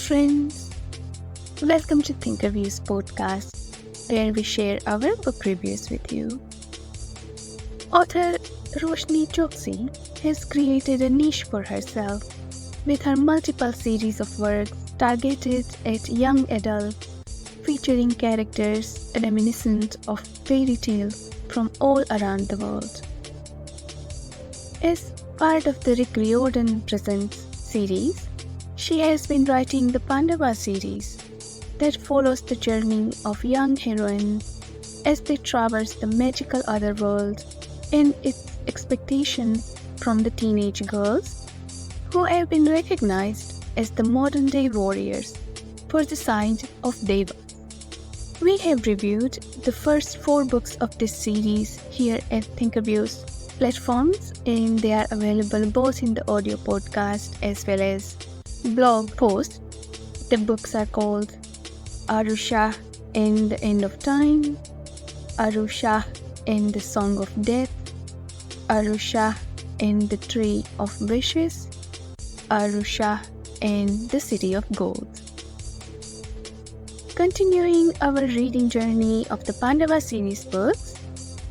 friends, welcome to ThinkerViews podcast, where we share our book reviews with you. Author Roshani Choksi has created a niche for herself with her multiple series of works targeted at young adults, featuring characters reminiscent of fairy tales from all around the world. As part of the Riordan Presents series, she has been writing the Pandava series that follows the journey of young heroines as they traverse the magical otherworld and its expectation from the teenage girls who have been recognized as the modern-day warriors for the side of Deva. We have reviewed the first 4 books of this series here at ThinkerViews platforms, and they are available both in the audio podcast as well as blog post. The books are called Aru Shah and the End of Time, Aru Shah and the Song of Death, Aru Shah and the Tree of Wishes, Aru Shah and the City of Gold. Continuing our reading journey of the Pandava series books,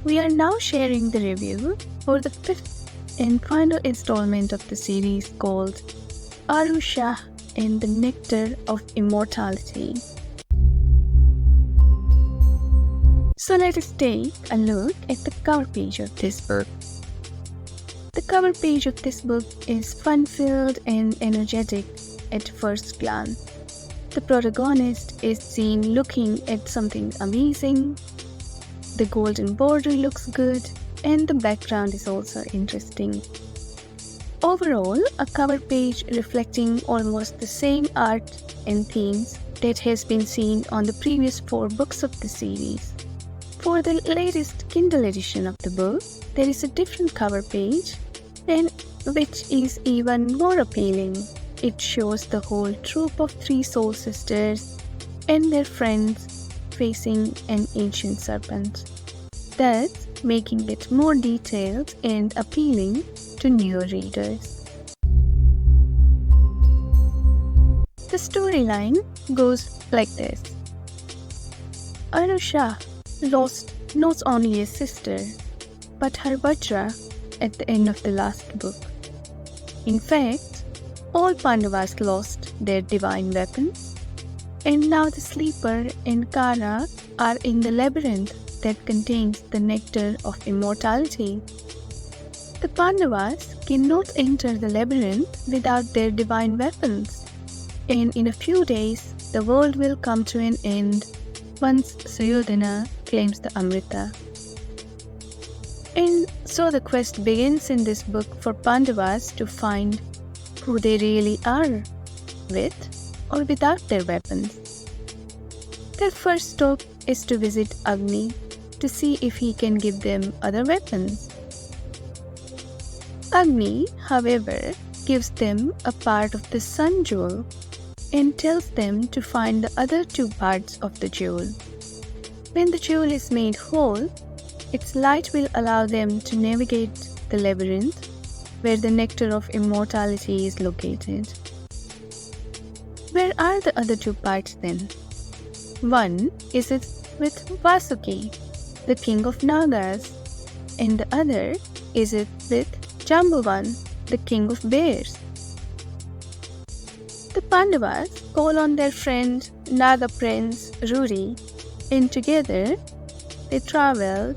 we are now sharing the review for the 5th and final installment of the series called Aru Shah and the Nectar of Immortality. So let us take a look at the cover page of this book. The cover page of this book is fun-filled and energetic at first glance. The protagonist is seen looking at something amazing. The golden border looks good, and the background is also interesting. Overall, a cover page reflecting almost the same art and themes that has been seen on the previous 4 books of the series. For the latest Kindle edition of the book, there is a different cover page, and which is even more appealing. It shows the whole troop of 3 soul sisters and their friends facing an ancient serpent, thus making it more detailed and appealing to newer readers. The storyline goes like this. Aru Shah lost not only a sister, but her Vajra at the end of the last book. In fact, all Pandavas lost their divine weapons, and now the Sleeper and Kara are in the labyrinth that contains the Nectar of Immortality. The Pandavas cannot enter the labyrinth without their divine weapons, and in a few days the world will come to an end once Riordan claims the Amrita. And so the quest begins in this book for Pandavas to find who they really are, with or without their weapons. Their first stop is to visit Agni to see if he can give them other weapons. Agni, however, gives them a part of the sun jewel and tells them to find the other 2 parts of the jewel. When the jewel is made whole, its light will allow them to navigate the labyrinth where the Nectar of Immortality is located. Where are the other 2 parts then? One is with Vasuki, the king of Nagas, and the other is with Jambuvan, the king of bears. The Pandavas call on their friend Naga Prince Ruri, and together they travel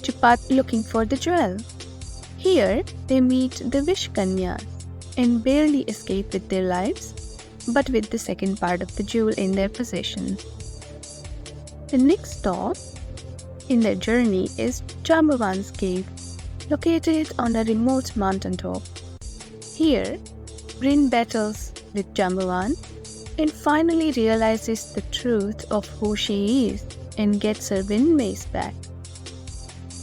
to path looking for the jewel. Here they meet the Vishkanya and barely escape with their lives, but with the second part of the jewel in their possession. The next stop in their journey is Jambuvan's cave, located on a remote mountaintop. Here, Bryn battles with Jambuvan and finally realizes the truth of who she is and gets her wind mace back.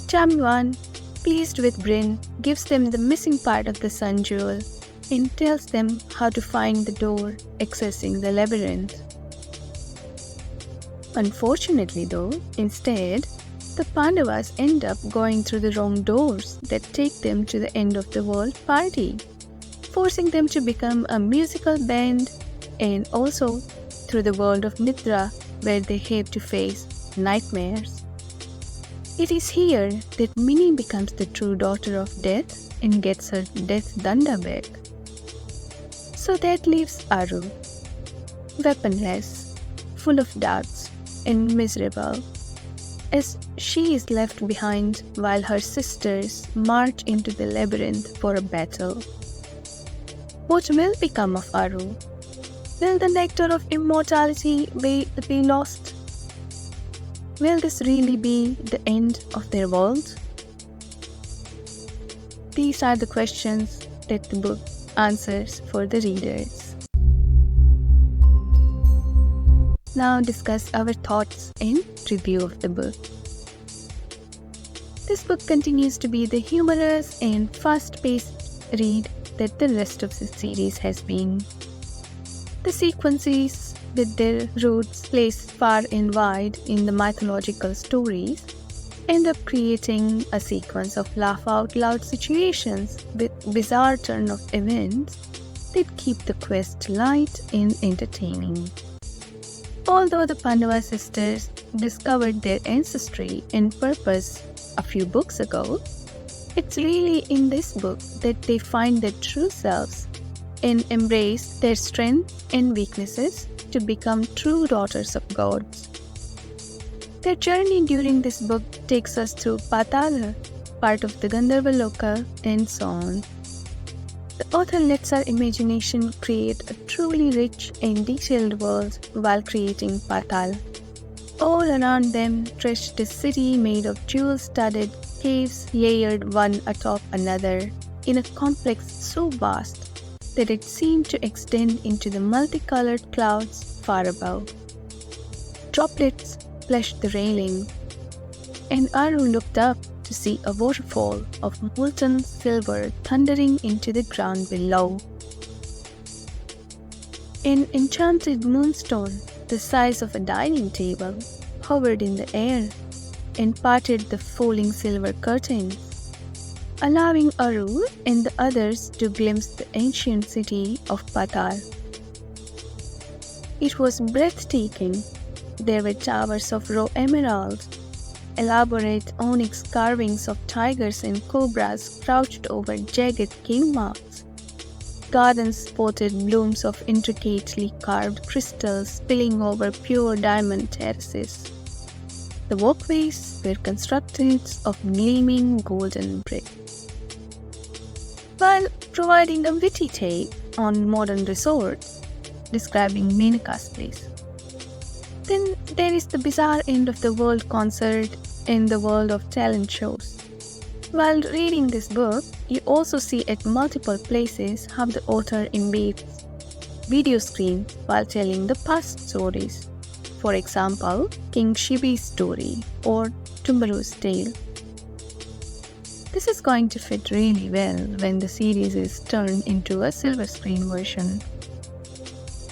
Jambuvan, pleased with Bryn, gives them the missing part of the sun jewel and tells them how to find the door accessing the labyrinth. Unfortunately though, instead, the Pandavas end up going through the wrong doors that take them to the end of the world party, forcing them to become a musical band and also through the world of Nidra, where they have to face nightmares. It is here that Mini becomes the true daughter of death and gets her death danda back. So that leaves Aru, weaponless, full of doubts, and miserable, as she is left behind while her sisters march into the labyrinth for a battle. What will become of Aru? Will the Nectar of Immortality be lost? Will this really be the end of their world? These are the questions that the book answers for the readers. Now discuss our thoughts and review of the book. This book continues to be the humorous and fast-paced read that the rest of the series has been. The sequences, with their roots placed far and wide in the mythological stories, end up creating a sequence of laugh-out-loud situations with bizarre turn of events that keep the quest light and entertaining. Although the Pandava sisters discovered their ancestry and purpose a few books ago, it's really in this book that they find their true selves and embrace their strengths and weaknesses to become true daughters of gods. Their journey during this book takes us through Patala, part of the Gandharva Loka, and so on. The author lets our imagination create a truly rich and detailed world while creating Patal. All around them stretched a city made of jewel-studded caves layered one atop another in a complex so vast that it seemed to extend into the multicolored clouds far above. Droplets splashed the railing, and Aru looked up to see a waterfall of molten silver thundering into the ground below. An enchanted moonstone, the size of a dining table, hovered in the air and parted the falling silver curtains, allowing Aru and the others to glimpse the ancient city of Patal. It was breathtaking. There were towers of raw emerald, elaborate onyx carvings of tigers and cobras crouched over jagged cave mouths, gardens spotted blooms of intricately carved crystals spilling over pure diamond terraces. The walkways were constructed of gleaming golden brick. While providing a witty take on modern resorts, describing Menaka's place. Then there is the bizarre end of the world concert in the world of talent shows. While reading this book, you also see at multiple places how the author embeds video screens while telling the past stories. For example, King Shibi's story or Tumbaru's tale. This is going to fit really well when the series is turned into a silver screen version.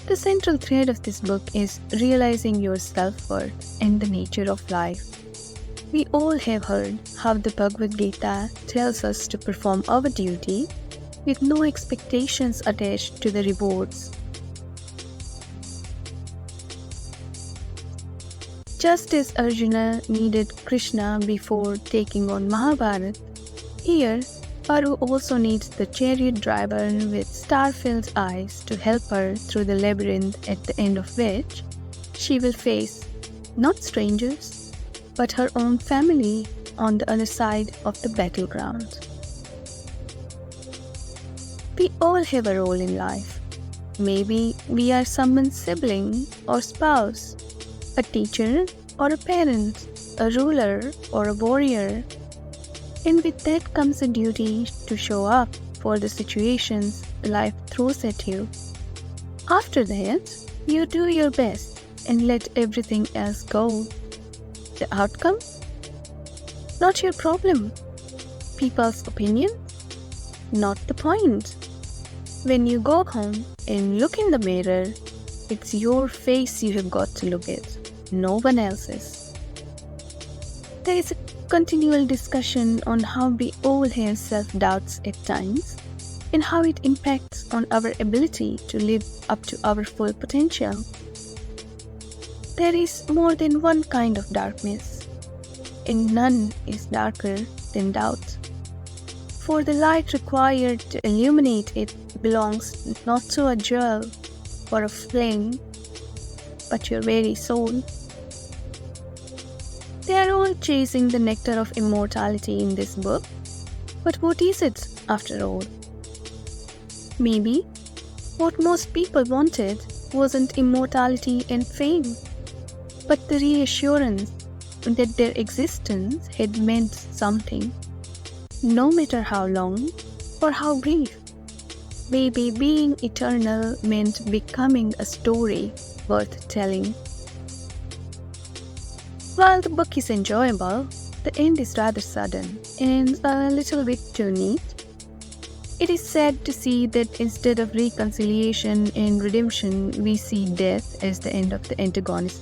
The central thread of this book is realizing your self-worth and the nature of life. We all have heard how the Bhagavad Gita tells us to perform our duty with no expectations attached to the rewards. Just as Arjuna needed Krishna before taking on Mahabharat, here Aru also needs the chariot driver with star-filled eyes to help her through the labyrinth, at the end of which she will face not strangers, but her own family on the other side of the battleground. We all have a role in life. Maybe we are someone's sibling or spouse, a teacher or a parent, a ruler or a warrior. And with that comes a duty to show up for the situations life throws at you. After that, you do your best and let everything else go. The outcome? Not your problem. People's opinion? Not the point. When you go home and look in the mirror, it's your face you have got to look at, no one else's. There is a continual discussion on how we all have self-doubts at times, and how it impacts on our ability to live up to our full potential. There is more than one kind of darkness, and none is darker than doubt. For the light required to illuminate it belongs not to a jewel or a flame, but your very soul. They are all chasing the nectar of immortality in this book, but what is it after all? Maybe what most people wanted wasn't immortality and fame, but the reassurance that their existence had meant something, no matter how long or how brief. Maybe being eternal meant becoming a story worth telling. While the book is enjoyable, the end is rather sudden and a little bit too neat. It is sad to see that instead of reconciliation and redemption, we see death as the end of the antagonist.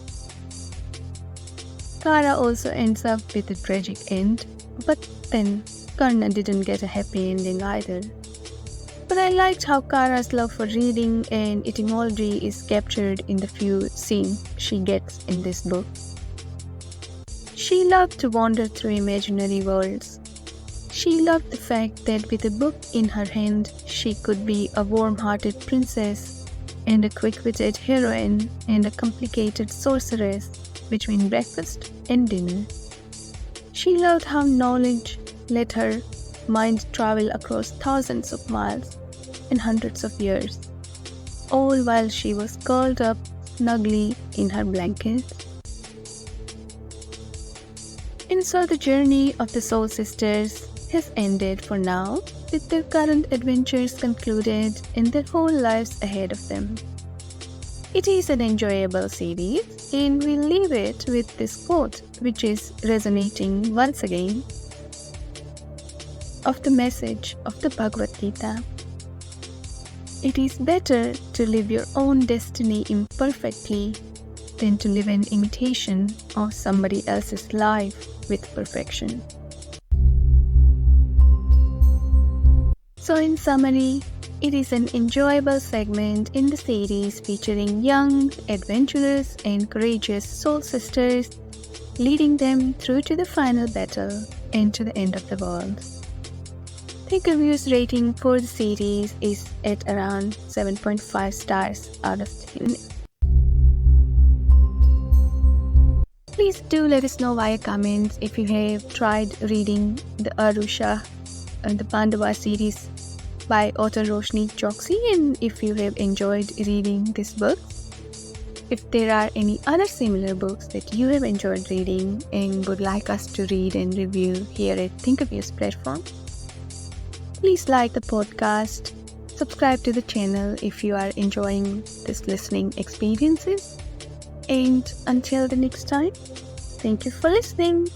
Kara also ends up with a tragic end, but then Karna didn't get a happy ending either. But I liked how Kara's love for reading and etymology is captured in the few scenes she gets in this book. She loved to wander through imaginary worlds. She loved the fact that with a book in her hand, she could be a warm-hearted princess and a quick-witted heroine and a complicated sorceress between breakfast and dinner. She loved how knowledge let her mind travel across thousands of miles and hundreds of years, all while she was curled up snugly in her blanket. And so the journey of the Soul Sisters has ended for now, with their current adventures concluded and their whole lives ahead of them. It is an enjoyable series, and we'll leave it with this quote, which is resonating once again, of the message of the Bhagavad Gita. It is better to live your own destiny imperfectly than to live an imitation of somebody else's life with perfection. So in summary, it is an enjoyable segment in the series featuring young, adventurous and courageous soul sisters, leading them through to the final battle and to the end of the world. ThinkerViews rating for the series is at around 7.5 stars out of 10. Please do let us know via comments if you have tried reading the Aru Shah and the Pandava series by author Roshani Choksi, and if you have enjoyed reading this book. If there are any other similar books that you have enjoyed reading and would like us to read and review here at ThinkerViews platform, please like the podcast, subscribe to the channel if you are enjoying this listening experiences, and until the next time, thank you for listening.